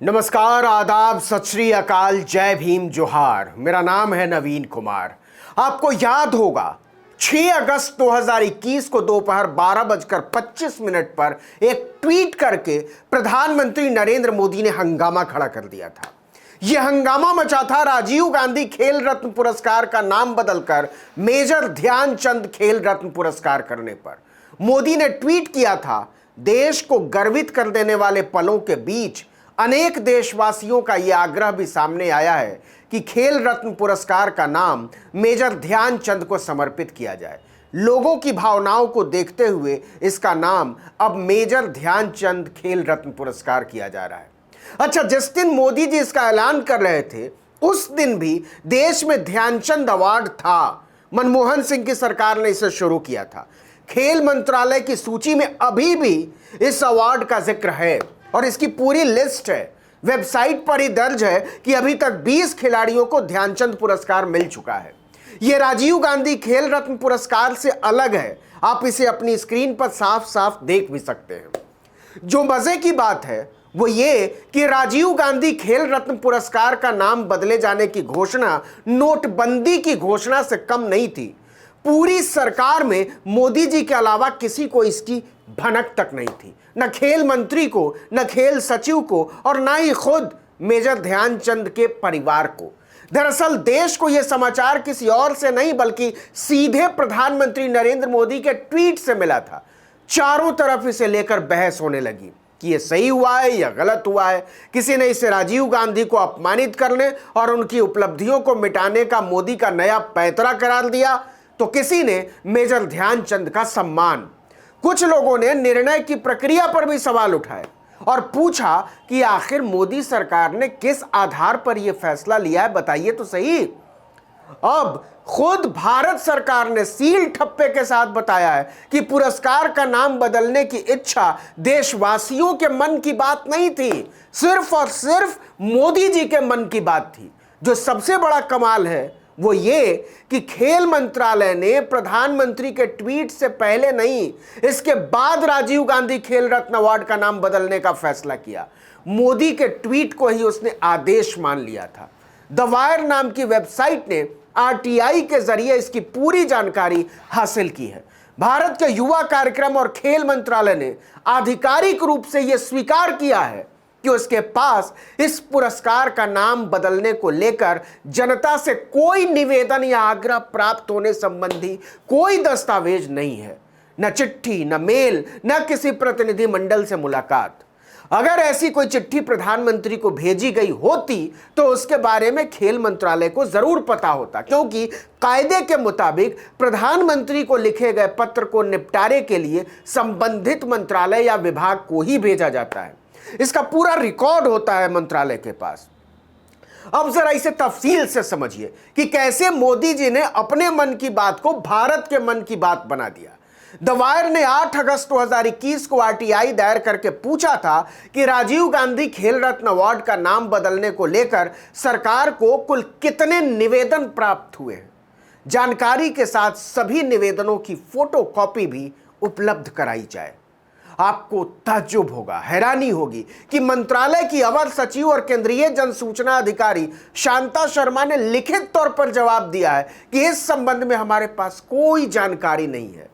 नमस्कार, आदाब, सत श्री अकाल, जय भीम, जोहार। मेरा नाम है नवीन कुमार। आपको याद होगा 6 अगस्त 2021 को दोपहर 12:25 पर एक ट्वीट करके प्रधानमंत्री नरेंद्र मोदी ने हंगामा खड़ा कर दिया था। यह हंगामा मचा था राजीव गांधी खेल रत्न पुरस्कार का नाम बदलकर मेजर ध्यानचंद खेल रत्न पुरस्कार करने पर। मोदी ने ट्वीट किया था, देश को गर्वित कर देने वाले पलों के बीच अनेक देशवासियों का यह आग्रह भी सामने आया है कि खेल रत्न पुरस्कार का नाम मेजर ध्यानचंद को समर्पित किया जाए। लोगों की भावनाओं को देखते हुए इसका नाम अब मेजर ध्यानचंद खेल रत्न पुरस्कार किया जा रहा है। अच्छा, जिस दिन मोदी जी इसका ऐलान कर रहे थे उस दिन भी देश में ध्यानचंद अवार्ड था। मनमोहन सिंह की सरकार ने इसे शुरू किया था। खेल मंत्रालय की सूची में अभी भी इस अवार्ड का जिक्र है और इसकी पूरी लिस्ट है। वेबसाइट पर ही दर्ज है कि अभी तक 20 खिलाड़ियों को ध्यानचंद पुरस्कार मिल चुका है। यह राजीव गांधी खेल रत्न पुरस्कार से अलग है। आप इसे अपनी स्क्रीन पर साफ साफ देख भी सकते हैं। जो मजे की बात है वो ये कि राजीव गांधी खेल रत्न पुरस्कार का नाम बदले जाने की घोषणा नोटबंदी की घोषणा से कम नहीं थी। पूरी सरकार में मोदी जी के अलावा किसी को इसकी भनक तक नहीं थी, न खेल मंत्री को, न खेल सचिव को और न ही खुद मेजर ध्यानचंद के परिवार को। दरअसल देश को यह समाचार किसी और से नहीं बल्कि सीधे प्रधानमंत्री नरेंद्र मोदी के ट्वीट से मिला था। चारों तरफ इसे लेकर बहस होने लगी कि यह सही हुआ है या गलत हुआ है। किसी ने इसे राजीव गांधी को अपमानित करने और उनकी उपलब्धियों को मिटाने का मोदी का नया पैंतरा करार दिया, तो किसी ने मेजर ध्यानचंद का सम्मान। कुछ लोगों ने निर्णय की प्रक्रिया पर भी सवाल उठाए और पूछा कि आखिर मोदी सरकार ने किस आधार पर यह फैसला लिया है, बताइए तो सही। अब खुद भारत सरकार ने सील ठप्पे के साथ बताया है कि पुरस्कार का नाम बदलने की इच्छा देशवासियों के मन की बात नहीं थी, सिर्फ और सिर्फ मोदी जी के मन की बात थी। जो सबसे बड़ा कमाल है वो ये कि खेल मंत्रालय ने प्रधानमंत्री के ट्वीट से पहले नहीं, इसके बाद राजीव गांधी खेल रत्न अवार्ड का नाम बदलने का फैसला किया। मोदी के ट्वीट को ही उसने आदेश मान लिया था। द वायर नाम की वेबसाइट ने आरटीआई के जरिए इसकी पूरी जानकारी हासिल की है। भारत के युवा कार्यक्रम और खेल मंत्रालय ने आधिकारिक रूप से यह स्वीकार किया है कि उसके पास इस पुरस्कार का नाम बदलने को लेकर जनता से कोई निवेदन या आग्रह प्राप्त होने संबंधी कोई दस्तावेज नहीं है, न चिट्ठी, न मेल, न किसी प्रतिनिधि मंडल से मुलाकात। अगर ऐसी कोई चिट्ठी प्रधानमंत्री को भेजी गई होती तो उसके बारे में खेल मंत्रालय को जरूर पता होता, क्योंकि कायदे के मुताबिक प्रधानमंत्री को लिखे गए पत्र को निपटारे के लिए संबंधित मंत्रालय या विभाग को ही भेजा जाता है। इसका पूरा रिकॉर्ड होता है मंत्रालय के पास। अब जरा इसे तफसील से समझिए कि कैसे मोदी जी ने अपने मन की बात को भारत के मन की बात बना दिया। द वायर ने 8 अगस्त 2021 को आरटीआई दायर करके पूछा था कि राजीव गांधी खेल रत्न अवार्ड का नाम बदलने को लेकर सरकार को कुल कितने निवेदन प्राप्त हुए हैं। जानकारी के साथ सभी निवेदनों की फोटो कॉपी भी उपलब्ध कराई जाए। आपको ताज्जुब होगा, हैरानी होगी कि मंत्रालय की अवर सचिव और केंद्रीय जन सूचना अधिकारी शांता शर्मा ने लिखित तौर पर जवाब दिया है कि इस संबंध में हमारे पास कोई जानकारी नहीं है।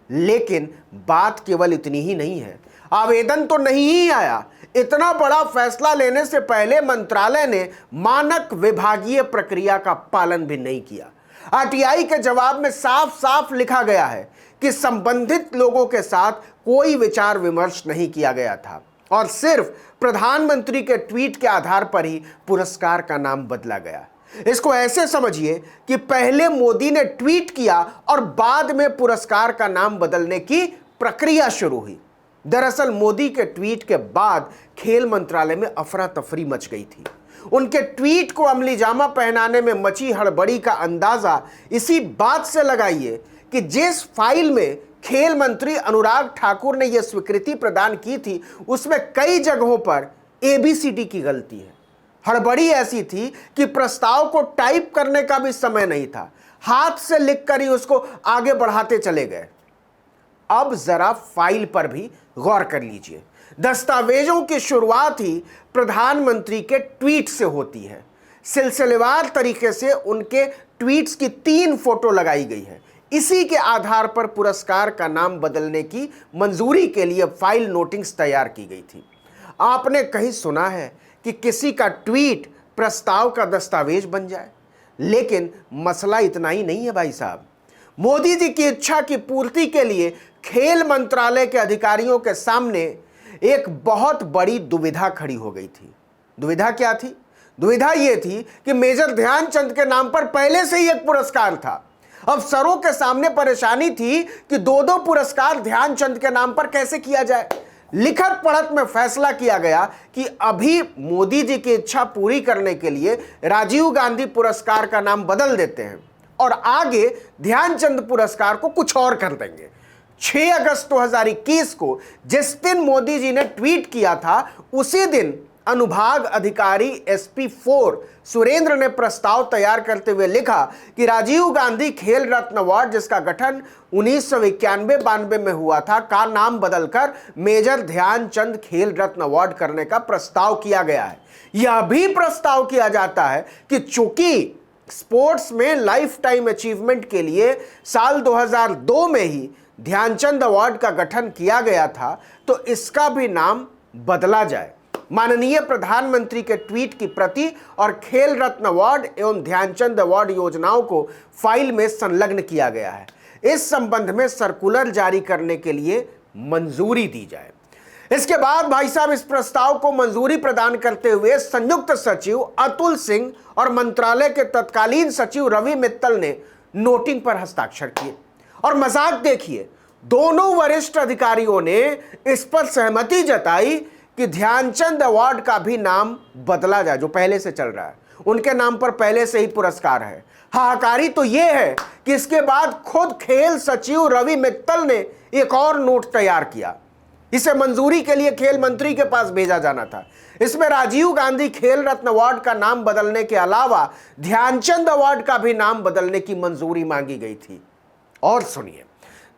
लेकिन बात केवल इतनी ही नहीं है, आवेदन तो नहीं ही आया। इतना बड़ा फैसला लेने से पहले मंत्रालय ने मानक विभागीय प्रक्रिया का पालन भी नहीं किया। आरटीआई के जवाब में साफ साफ लिखा गया है कि संबंधित लोगों के साथ कोई विचार विमर्श नहीं किया गया था और सिर्फ प्रधानमंत्री के ट्वीट के आधार पर ही पुरस्कार का नाम बदला गया। इसको ऐसे समझिए कि पहले मोदी ने ट्वीट किया और बाद में पुरस्कार का नाम बदलने की प्रक्रिया शुरू हुई। दरअसल मोदी के ट्वीट के बाद खेल मंत्रालय में अफरा तफरी मच गई थी। उनके ट्वीट को अमली जामा पहनाने में मची हड़बड़ी का अंदाजा इसी बात से लगाइए कि जिस फाइल में खेल मंत्री अनुराग ठाकुर ने यह स्वीकृति प्रदान की थी उसमें कई जगहों पर एबीसीडी की गलती है। हड़बड़ी ऐसी थी कि प्रस्ताव को टाइप करने का भी समय नहीं था, हाथ से लिखकर ही उसको आगे बढ़ाते चले गए। अब जरा फाइल पर भी गौर कर लीजिए। दस्तावेजों की शुरुआत ही प्रधानमंत्री के ट्वीट से होती है। सिलसिलेवार तरीके से उनके ट्वीट्स की 3 फोटो लगाई गई है। इसी के आधार पर पुरस्कार का नाम बदलने की मंजूरी के लिए फाइल नोटिस तैयार की गई थी। आपने कहीं सुना है कि किसी का ट्वीट प्रस्ताव का दस्तावेज बन जाए? लेकिन मसला इतना ही नहीं है भाई साहब। मोदी जी की इच्छा की पूर्ति के लिए खेल मंत्रालय के अधिकारियों के सामने एक बहुत बड़ी दुविधा खड़ी हो गई थी। दुविधा क्या थी? दुविधा यह थी कि मेजर ध्यानचंद के नाम पर पहले से ही एक पुरस्कार था। अफसरों के सामने परेशानी थी कि 2-2 पुरस्कार ध्यानचंद के नाम पर कैसे किया जाए। लिखत पढ़त में फैसला किया गया कि अभी मोदी जी की इच्छा पूरी करने के लिए राजीव गांधी पुरस्कार का नाम बदल देते हैं और आगे ध्यानचंद पुरस्कार को कुछ और कर देंगे। 6 अगस्त 2021 को जिस दिन मोदी जी ने ट्वीट किया था, उसी दिन अनुभाग अधिकारी SP 4 सुरेंद्र ने प्रस्ताव तैयार करते हुए लिखा कि राजीव गांधी खेल रत्न अवार्ड, जिसका गठन 1991-92 में हुआ था, का नाम बदलकर मेजर ध्यानचंद खेल रत्न अवार्ड करने का प्रस्ताव किया गया है। यह भी प्रस्ताव किया जाता है कि चूंकि स्पोर्ट्स में लाइफ टाइम अचीवमेंट के लिए साल 2002 में ही ध्यानचंद अवार्ड का गठन किया गया था, तो इसका भी नाम बदला जाए। माननीय प्रधानमंत्री के ट्वीट की प्रति और खेल रत्न अवार्ड एवं ध्यानचंद अवार्ड योजनाओं को फाइल में संलग्न किया गया है। इस संबंध में सर्कुलर जारी करने के लिए मंजूरी दी जाए। इसके बाद भाई साहब इस प्रस्ताव को मंजूरी प्रदान करते हुए संयुक्त सचिव अतुल सिंह और मंत्रालय के तत्कालीन सचिव रवि मित्तल ने नोटिंग पर हस्ताक्षर किए। और मजाक देखिए, दोनों वरिष्ठ अधिकारियों ने इस पर सहमति जताई कि ध्यानचंद अवार्ड का भी नाम बदला जाए, जो पहले से चल रहा है। उनके नाम पर पहले से ही पुरस्कार है। हाहाकारी तो यह है कि इसके बाद खुद खेल सचिव रवि मित्तल ने एक और नोट तैयार किया। इसे मंजूरी के लिए खेल मंत्री के पास भेजा जाना था। इसमें राजीव गांधी खेल रत्न अवार्ड का नाम बदलने के अलावा ध्यानचंद अवार्ड का भी नाम बदलने की मंजूरी मांगी गई थी। और सुनिए,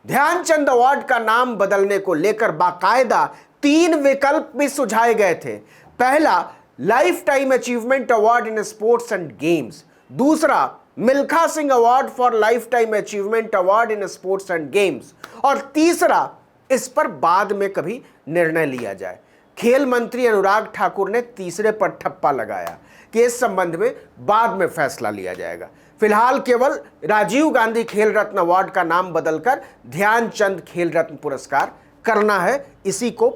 ध्यानचंद अवार्ड का नाम बदलने को लेकर बाकायदा 3 विकल्प भी सुझाए गए थे। पहला, life time achievement award in sports and games. दूसरा, Milkha Singh award for life time achievement award in sports and games. और तीसरा, इस पर बाद में कभी निर्णय लिया जाए। खेल मंत्री अनुराग ठाकुर ने तीसरे पर ठप्पा लगाया कि इस संबंध में बाद में फैसला लिया जाएगा। फिलहाल केवल राजीव गांधी खेल रत्न अवार्ड का नाम बदलकर ध्यानचंद खेल रत्न पुरस्कार करना है। इसी को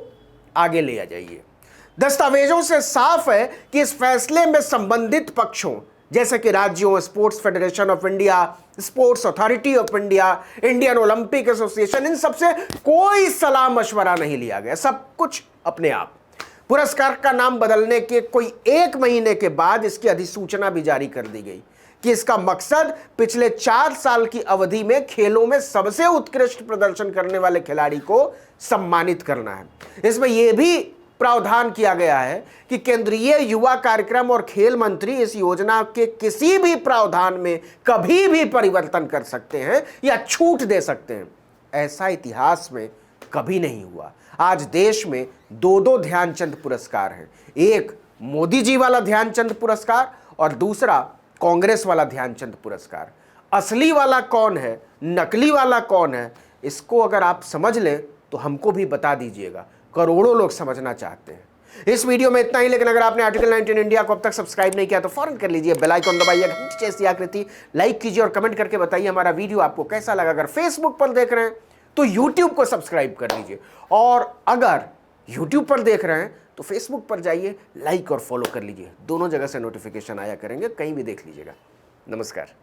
आगे ले जाइए। दस्तावेजों से साफ है कि इस फैसले में संबंधित पक्षों जैसे कि राज्यों, sports federation of India, sports authority of India, Indian Olympic association, इन सबसे कोई सलाह मशवरा नहीं लिया गया। सब कुछ अपने आप। पुरस्कार का नाम बदलने के कोई 1 महीने के बाद इसकी अधिसूचना भी जारी कर दी गई कि इसका मकसद पिछले 4 साल की अवधि में खेलों में सबसे उत्कृष्ट प्रदर्शन करने वाले खिलाड़ी को सम्मानित करना है। इसमें यह भी प्रावधान किया गया है कि केंद्रीय युवा कार्यक्रम और खेल मंत्री इस योजना के किसी भी प्रावधान में कभी भी परिवर्तन कर सकते हैं या छूट दे सकते हैं। ऐसा इतिहास में कभी नहीं हुआ। आज देश में 2-2 ध्यानचंद पुरस्कार हैं। एक मोदी जी वाला ध्यानचंद पुरस्कार और दूसरा कांग्रेस वाला ध्यानचंद पुरस्कार। असली वाला कौन है, नकली वाला कौन है, इसको अगर आप समझ लें तो हमको भी बता दीजिएगा। करोड़ों लोग समझना चाहते हैं। इस वीडियो में इतना ही, लेकिन अगर आपने आर्टिकल 19 इंडिया को अब तक सब्सक्राइब नहीं किया तो फौरन कर लीजिए। बेल आइकन दबाइए, घंटी जैसी आकृति लाइक कीजिए और कमेंट करके बताइए हमारा वीडियो आपको कैसा लगा। अगर फेसबुक पर देख रहे हैं तो यूट्यूब को सब्सक्राइब कर लीजिए, और अगर यूट्यूब पर देख रहे हैं तो फेसबुक पर जाइए, लाइक और फॉलो कर लीजिए। दोनों जगह से नोटिफिकेशन आया करेंगे, कहीं भी देख लीजिएगा। नमस्कार।